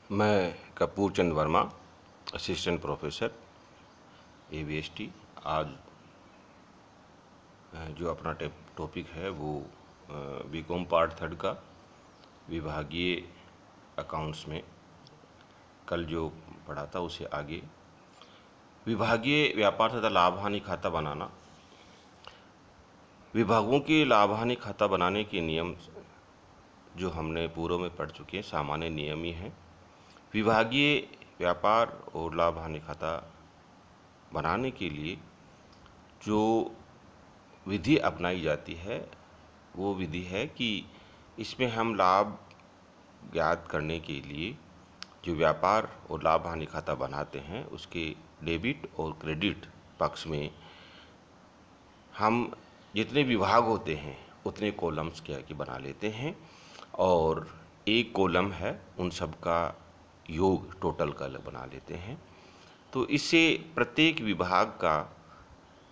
मैं कपूर चंद Verma, assistant professor ABST। आज जो अपना टॉपिक है वो बीकॉम पार्ट 3 का विभागीय अकाउंट्स में कल जो पढ़ा था उसे आगे विभागीय व्यापार तथा लाभ हानि खाता बनाना। विभागों के लाभ हानि खाता बनाने के नियम जो हमने पूर्व में पढ़ चुके हैं, सामान्य नियम ही हैं। विभागीय व्यापार और लाभ हानि खाता बनाने के लिए जो विधि अपनाई जाती है वो विधि है कि इसमें हम लाभ ज्ञात करने के लिए जो व्यापार और लाभ हानि खाता बनाते हैं उसके डेबिट और क्रेडिट पक्ष में हम जितने विभाग होते हैं उतने कॉलम्स क्या कि बना लेते हैं और एक कॉलम है उन सब का योग टोटल का बना लेते हैं। तो इससे प्रत्येक विभाग का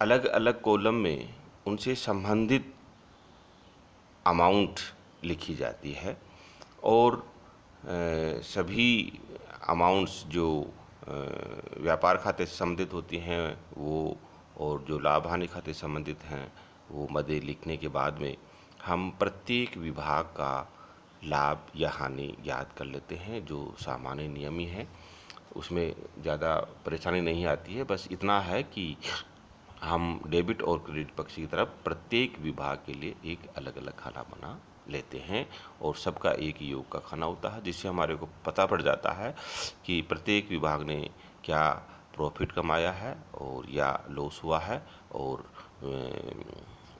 अलग अलग कॉलम में उनसे संबंधित अमाउंट लिखी जाती है और सभी अमाउंट्स जो व्यापार खाते से संबंधित होती हैं वो और जो लाभ हानि खाते से संबंधित हैं वो मदे लिखने के बाद में हम प्रत्येक विभाग का लाभ या हानि याद कर लेते हैं, जो सामान्य नियम ही है। उसमें ज़्यादा परेशानी नहीं आती है, बस इतना है कि हम डेबिट और क्रेडिट पक्ष की तरफ प्रत्येक विभाग के लिए एक अलग अलग खाना बना लेते हैं और सबका एक योग का खाना होता है, जिससे हमारे को पता पड़ जाता है कि प्रत्येक विभाग ने क्या प्रॉफिट कमाया है और या लॉस हुआ है और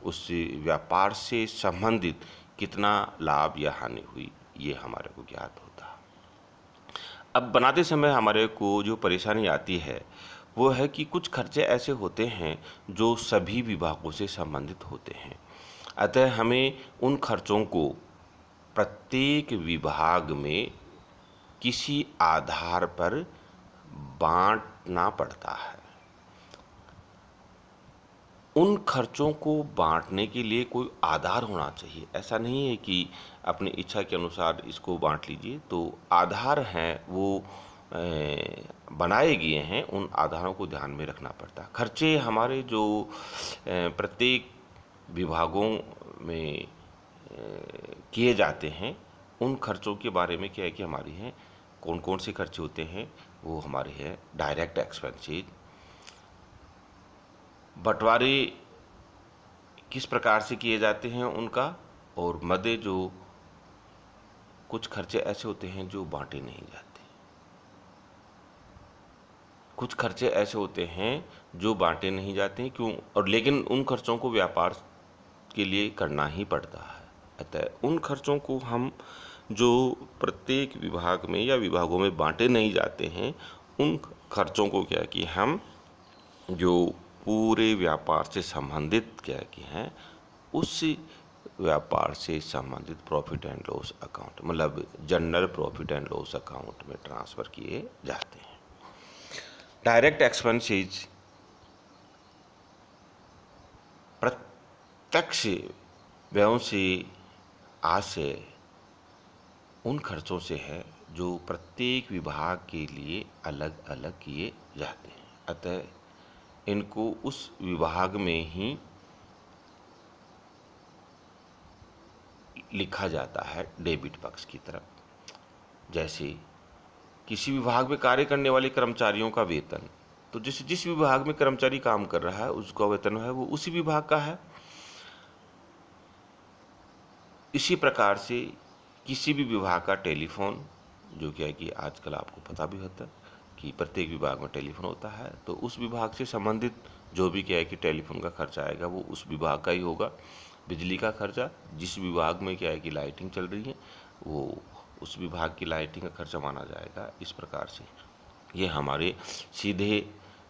उस व्यापार से संबंधित कितना लाभ या हानि हुई, ये हमारे को ज्ञात होता है। अब बनाते समय हमारे को जो परेशानी आती है वो है कि कुछ खर्चे ऐसे होते हैं जो सभी विभागों से संबंधित होते हैं, अतः हमें उन खर्चों को प्रत्येक विभाग में किसी आधार पर बांटना पड़ता है। उन खर्चों को बांटने के लिए कोई आधार होना चाहिए। ऐसा नहीं है कि अपनी इच्छा के अनुसार इसको बांट लीजिए, तो आधार हैं वो बनाए गए हैं, उन आधारों को ध्यान में रखना पड़ता है। खर्चे हमारे जो प्रत्येक विभागों में किए जाते हैं उन खर्चों के बारे में क्या है कि हमारी हैं कौन कौन से खर्चे होते हैं वो हमारे हैं डायरेक्ट एक्सपेंसेस, बंटवारे किस प्रकार से किए जाते हैं उनका, और मदे जो कुछ खर्चे ऐसे होते हैं जो बांटे नहीं जाते, कुछ खर्चे ऐसे होते हैं जो बांटे नहीं जाते हैं क्यों, और लेकिन उन खर्चों को व्यापार के लिए करना ही पड़ता है। अतः उन खर्चों को हम जो प्रत्येक विभाग में या विभागों में बांटे नहीं जाते हैं उन खर्चों को क्या कि हम जो पूरे व्यापार से संबंधित क्या कि हैं उस व्यापार से संबंधित प्रॉफिट एंड लॉस अकाउंट मतलब general profit and loss account में ट्रांसफ़र किए जाते हैं। डायरेक्ट एक्सपेंसेस प्रत्यक्ष व्ययों से आशय उन खर्चों से है जो प्रत्येक विभाग के लिए अलग अलग किए जाते हैं, अतः इनको उस विभाग में ही लिखा जाता है डेबिट पक्ष की तरफ। जैसे किसी विभाग में कार्य करने वाले कर्मचारियों का वेतन, तो जिस विभाग में कर्मचारी काम कर रहा है उसका वेतन है वो उसी विभाग का है। इसी प्रकार से किसी भी विभाग का टेलीफोन, जो क्या है कि आजकल आपको पता भी होता है कि प्रत्येक विभाग में टेलीफोन होता है, तो उस विभाग से संबंधित जो भी क्या है कि टेलीफोन का खर्चा आएगा वो उस विभाग का ही होगा। बिजली का खर्चा जिस विभाग में क्या है कि लाइटिंग चल रही है वो उस विभाग की लाइटिंग का खर्चा माना जाएगा। इस प्रकार से ये हमारे सीधे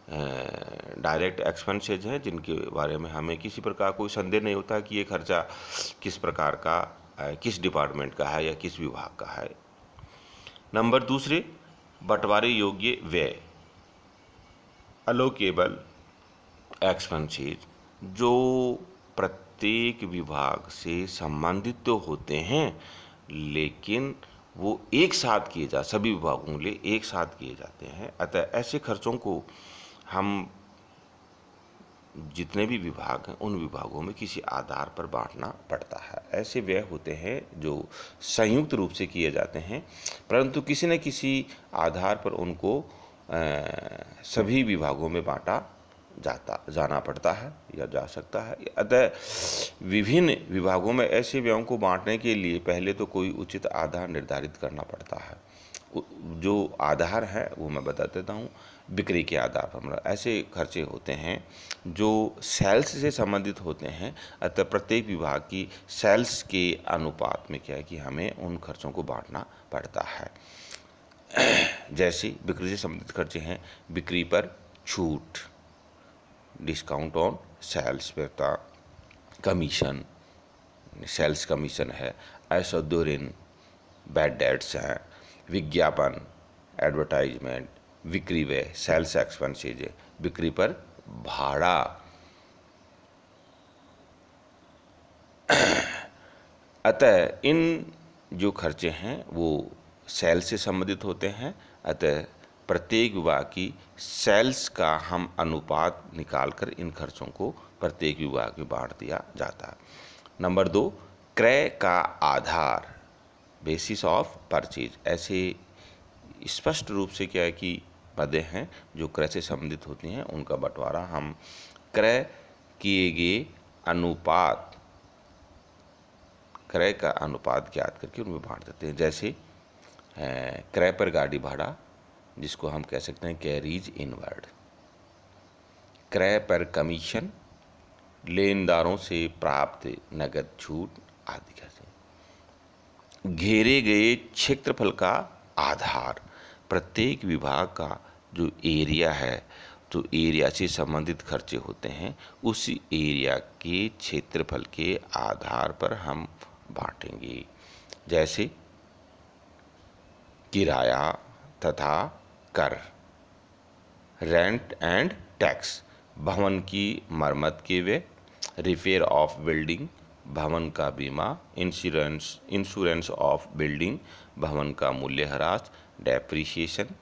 डायरेक्ट एक्सपेंसेज हैं जिनके बारे में हमें किसी प्रकार कोई संदेह नहीं होता कि ये खर्चा किस प्रकार का किस डिपार्टमेंट का है या किस विभाग का है। नंबर दूसरे, बंटवारे योग्य व्यय अलोकेबल एक्सपेंसेज जो प्रत्येक विभाग से संबंधित तो होते हैं लेकिन वो एक साथ किए सभी विभागों के लिए एक साथ किए जाते हैं। अतः ऐसे खर्चों को हम जितने भी विभाग हैं उन विभागों में किसी आधार पर बांटना पड़ता है। ऐसे व्यय होते हैं जो संयुक्त रूप से किए जाते हैं, परंतु किसी न किसी आधार पर उनको सभी विभागों में बांटा जाना पड़ता है या जा सकता है। अतः विभिन्न विभागों में ऐसे व्ययों को बांटने के लिए पहले तो कोई उचित आधार निर्धारित करना पड़ता है। जो आधार है वो मैं बता देता हूँ। बिक्री के आधार पर, मतलब ऐसे खर्चे होते हैं जो सेल्स से संबंधित होते हैं। अतः प्रत्येक विभाग की सेल्स के अनुपात में क्या है कि हमें उन खर्चों को बांटना पड़ता है। जैसे बिक्री से संबंधित खर्चे हैं, बिक्री पर छूट, डिस्काउंट ऑन सेल्स पर, कमीशन, सेल्स कमीशन है, असद ऋण, बैड डेट्स हैं, विज्ञापन, एडवर्टाइजमेंट, बिक्री व्यय, सेल्स एक्सपेंसेज, बिक्री पर भाड़ा। अतः इन जो खर्चे हैं वो सेल्स से संबंधित होते हैं। अतः प्रत्येक विभाग की सेल्स का हम अनुपात निकालकर इन खर्चों को प्रत्येक विभाग में बांट दिया जाता है। नंबर 2, क्रय का आधार, बेसिस ऑफ परचेज। ऐसे स्पष्ट रूप से क्या है कि पदें हैं जो क्रय से संबंधित होती हैं, उनका बंटवारा हम क्रय किए गए अनुपात, क्रय का अनुपात ज्ञात करके उनमें बांट देते हैं। जैसे क्रय पर गाड़ी भाड़ा, जिसको हम कह सकते हैं कैरीज इनवर्ड, क्रय पर कमीशन, लेनदारों से प्राप्त नगद छूट आदि। कैसे घेरे गए क्षेत्रफल का आधार, प्रत्येक विभाग का जो एरिया है, तो एरिया से संबंधित खर्चे होते हैं, उसी एरिया के क्षेत्रफल के आधार पर हम बांटेंगे। जैसे किराया तथा कर, रेंट एंड टैक्स, भवन की मरम्मत के व्यय, रिपेयर ऑफ बिल्डिंग, भवन का बीमा, इंश्योरेंस ऑफ बिल्डिंग, भवन का मूल्यह्रास, डेप्रिसिएशन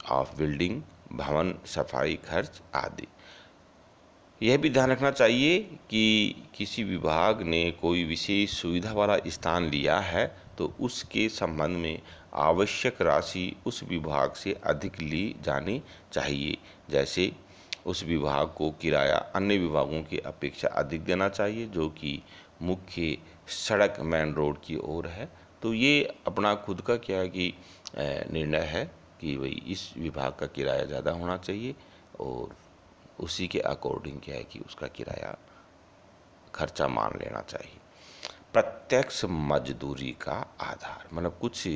ऑफ बिल्डिंग, भवन सफाई खर्च आदि। यह भी ध्यान रखना चाहिए कि किसी विभाग ने कोई विशेष सुविधा वाला स्थान लिया है तो उसके संबंध में आवश्यक राशि उस विभाग से अधिक ली जानी चाहिए। जैसे उस विभाग को किराया अन्य विभागों की अपेक्षा अधिक देना चाहिए जो कि मुख्य सड़क मेन रोड की ओर है। तो ये अपना खुद का क्या है कि निर्णय है कि भाई इस विभाग का किराया ज़्यादा होना चाहिए और उसी के अकॉर्डिंग क्या है कि उसका किराया खर्चा मान लेना चाहिए। प्रत्यक्ष मजदूरी का आधार, मतलब कुछ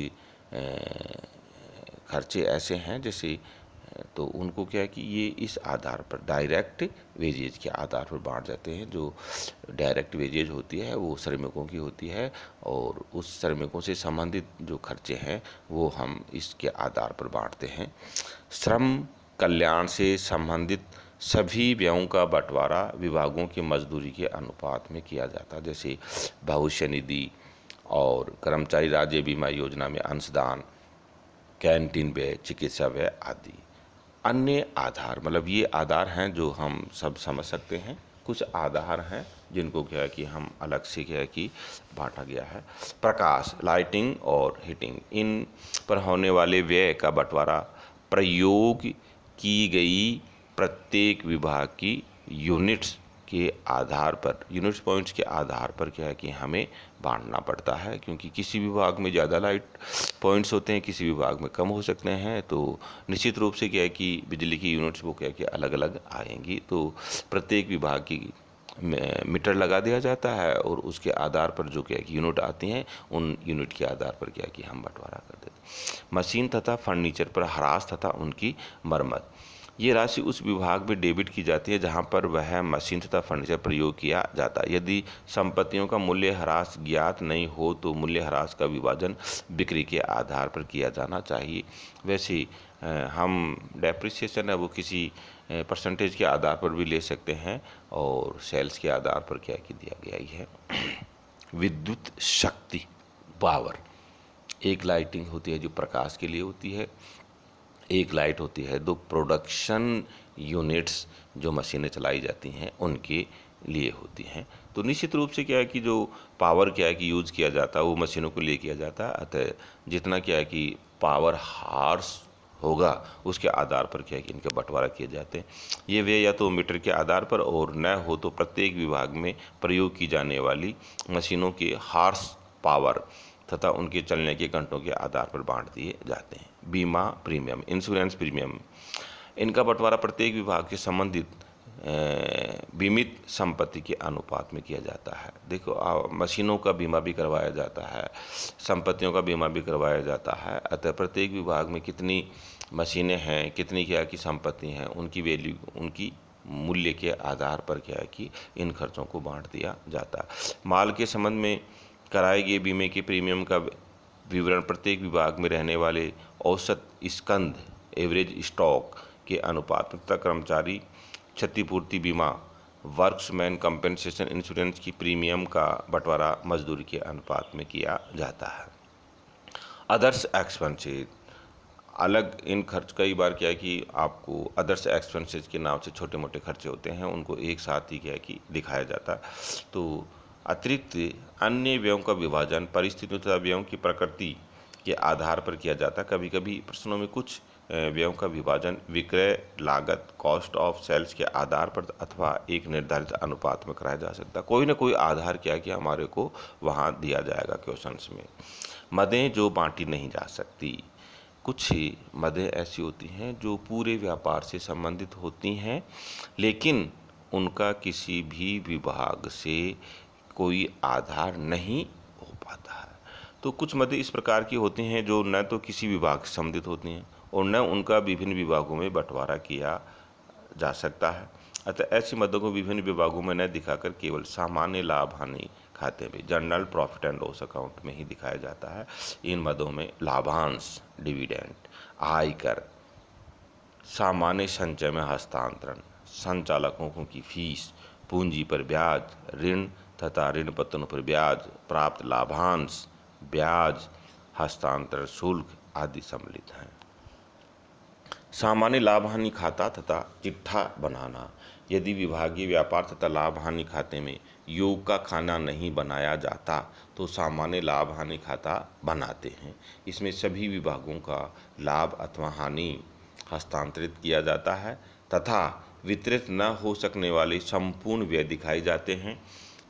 खर्चे ऐसे हैं जैसे, तो उनको क्या है कि ये इस आधार पर डायरेक्ट वेजेज के आधार पर बांट जाते हैं। जो डायरेक्ट वेजेज होती है वो श्रमिकों की होती है और उस श्रमिकों से संबंधित जो खर्चे हैं वो हम इसके आधार पर बांटते हैं। श्रम कल्याण से संबंधित सभी व्ययों का बंटवारा विभागों की मजदूरी के अनुपात में किया जाता है। जैसे भविष्य निधि और कर्मचारी राज्य बीमा योजना में अंशदान, कैंटीन व्यय, चिकित्सा व्यय आदि। अन्य आधार, मतलब ये आधार हैं जो हम सब समझ सकते हैं। कुछ आधार हैं जिनको क्या है कि हम अलग से क्या है कि बांटा गया है। प्रकाश, लाइटिंग और हीटिंग, इन पर होने वाले व्यय का बंटवारा प्रयोग की गई प्रत्येक विभाग की यूनिट्स के आधार पर, यूनिट्स पॉइंट्स के आधार पर क्या है कि हमें बांटना पड़ता है, क्योंकि किसी विभाग में ज़्यादा लाइट पॉइंट्स होते हैं, किसी विभाग में कम हो सकते हैं। तो निश्चित रूप से क्या है कि बिजली की यूनिट्स वो क्या है कि अलग अलग आएंगी। तो प्रत्येक विभाग की मीटर लगा दिया जाता है और उसके आधार पर जो क्या है कि यूनिट आती हैं उन यूनिट के आधार पर क्या है कि हम बंटवारा कर देते हैं। मशीन तथा फर्नीचर पर ह्रास तथा उनकी मरम्मत, ये राशि उस विभाग में डेबिट की जाती है जहां पर वह मशीन तथा फर्नीचर प्रयोग किया जाता है। यदि संपत्तियों का मूल्य ह्रास ज्ञात नहीं हो तो मूल्य ह्रास का विभाजन बिक्री के आधार पर किया जाना चाहिए। वैसे हम डेप्रिसिएशन है वो किसी परसेंटेज के आधार पर भी ले सकते हैं और सेल्स के आधार पर क्या कि दिया गया ही है। विद्युत शक्ति, पावर, एक लाइटिंग होती है जो प्रकाश के लिए होती है, एक लाइट होती है दो प्रोडक्शन यूनिट्स जो मशीनें चलाई जाती हैं उनके लिए होती हैं। तो निश्चित रूप से क्या है कि जो पावर क्या है कि यूज़ किया जाता है वो मशीनों को लिए किया जाता है, अतः जितना क्या है कि पावर हार्स होगा उसके आधार पर क्या है कि इनके बंटवारा किए जाते हैं। ये वे या तो मीटर के आधार पर और न हो तो प्रत्येक विभाग में प्रयोग की जाने वाली मशीनों के हार्स पावर तथा उनके चलने के घंटों के आधार पर बांट दिए जाते हैं। बीमा प्रीमियम, इंश्योरेंस प्रीमियम, इनका बंटवारा प्रत्येक विभाग से संबंधित बीमित संपत्ति के अनुपात में किया जाता है। देखो मशीनों का बीमा भी करवाया जाता है, संपत्तियों का बीमा भी करवाया जाता है, अतः प्रत्येक विभाग में कितनी मशीनें हैं, कितनी क्या की संपत्ति हैं, उनकी वैल्यू, उनकी मूल्य के आधार पर क्या है कि इन खर्चों को बांट दिया जाता है। माल के संबंध में कराए गए बीमे के प्रीमियम का विवरण प्रत्येक विभाग में रहने वाले औसत स्कंध एवरेज स्टॉक के अनुपात में तथा कर्मचारी क्षतिपूर्ति बीमा वर्क्समैन कंपेंसेशन इंश्योरेंस की प्रीमियम का बंटवारा मजदूरी के अनुपात में किया जाता है। अदर्स एक्सपेंसेस अलग, इन खर्च कई बार क्या है कि आपको अदर्स एक्सपेंसेस के नाम से छोटे मोटे खर्चे होते हैं उनको एक साथ ही क्या है कि दिखाया जाता है। तो अतिरिक्त अन्य व्ययों का विभाजन परिस्थितियों तथा व्ययों की प्रकृति के आधार पर किया जाता है। कभी कभी प्रश्नों में कुछ व्ययों का विभाजन विक्रय लागत कॉस्ट ऑफ सेल्स के आधार पर अथवा एक निर्धारित अनुपात में कराया जा सकता है। कोई ना कोई आधार क्या है कि हमारे को वहाँ दिया जाएगा क्वेश्चंस में। मदें जो बांटी नहीं जा सकती, कुछ मदें ऐसी होती हैं जो पूरे व्यापार से संबंधित होती हैं लेकिन उनका किसी भी विभाग से कोई आधार नहीं हो पाता है। तो कुछ मदें इस प्रकार की होती हैं जो न तो किसी विभाग से संबंधित होती हैं और न उनका विभिन्न विभागों में बंटवारा किया जा सकता है। अतः ऐसी मदों को विभिन्न विभागों में न दिखाकर केवल सामान्य लाभ हानि खाते में general profit and loss account में ही दिखाया जाता है। इन मदों में लाभांश, डिविडेंड, आयकर, सामान्य संचय में हस्तांतरण, संचालकों की फीस, पूंजी पर ब्याज, ऋण तथा ऋण पत्रों पर ब्याज, प्राप्त लाभांश, ब्याज, हस्तांतरण शुल्क आदि सम्मिलित हैं। सामान्य लाभ हानि खाता तथा चिट्ठा बनाना, यदि विभागीय व्यापार तथा लाभ हानि खाते में योग का खाना नहीं बनाया जाता तो सामान्य लाभ हानि खाता बनाते हैं। इसमें सभी विभागों का लाभ अथवा हानि हस्तांतरित किया जाता है तथा वितरित न हो सकने वाले संपूर्ण व्यय दिखाए जाते हैं।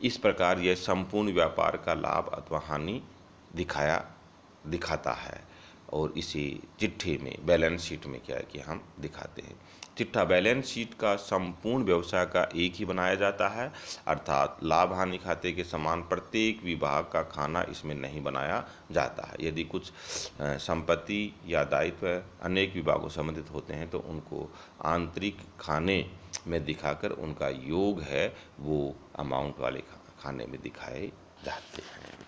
इस प्रकार यह संपूर्ण व्यापार का लाभ अथवा हानि दिखाता है और इसे चिट्ठे में, बैलेंस शीट में क्या है कि हम दिखाते हैं। चिट्ठा बैलेंस शीट का संपूर्ण व्यवसाय का एक ही बनाया जाता है, अर्थात लाभ हानि खाते के समान प्रत्येक विभाग का खाना इसमें नहीं बनाया जाता है। यदि कुछ संपत्ति या दायित्व अनेक विभागों से संबंधित होते हैं तो उनको आंतरिक खाने में दिखाकर उनका योग है वो अमाउंट वाले खाने में दिखाए जाते हैं।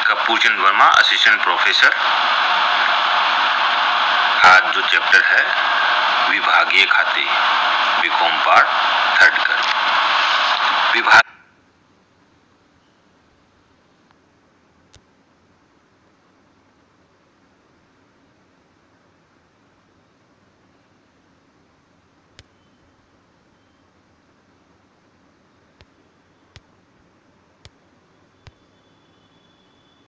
Kapoorchand Verma, assistant professor. आज जो चैप्टर है विभागीय खाते, बीकॉम पार्ट 3 कर। विभाग